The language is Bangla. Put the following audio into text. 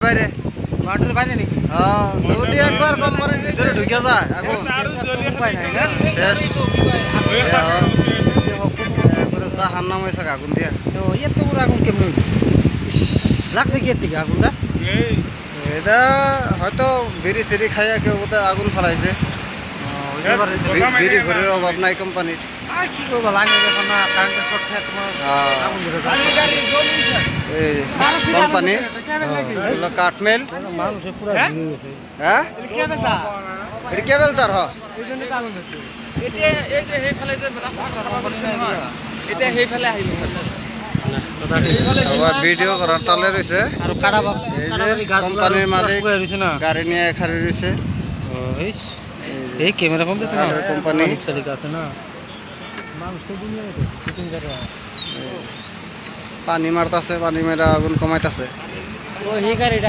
বাইরে বাউন্ডারির বাইরে নাকি? হ্যাঁ যদি একবার কোম্পানির ভিতরে ঢুকে যায় আগুন উপায় নাই না? শেষ একবারে জাহান্নাম হয়েছে আগুন দিয়া তো এত বড় আগুন কেমনে হইলো? লাগছে কি এর থেকে আগুনটা? এটা হয়তো বিড়ি সিড়ি খাইয়া কেউ বোধহয় আগুন ফেলাইছে বিড়ি ঘরের অভাব নাই কোম্পানির আর কি করবো লাইনে দেখো না কারেন্টের শর্ট খেয়ে তোমার আগুন ধরে এই কোম্পানি এগুলো কাঠমেল মানুষের পুরো ভিড় হয়ে গেছে। হ্যাঁ এটা কেবল তার হ এই জন্য তো আগুন ধরছে। আবার ভিডিও করার তালে রয়েছে আর কাটা বাপ এই যে কোম্পানির মালিক রয়েছে না গাড়ি নিয়ে খাড়ি রয়েছে এই ক্যামেরা ফোন দিতে না কোম্পানি চালিক আছে না মানুষ তো দুনিয়া তো শুটিং করে পানি মারতাছে পানি মেরা আগুন কমাইতাছে ও এই গাড়িটা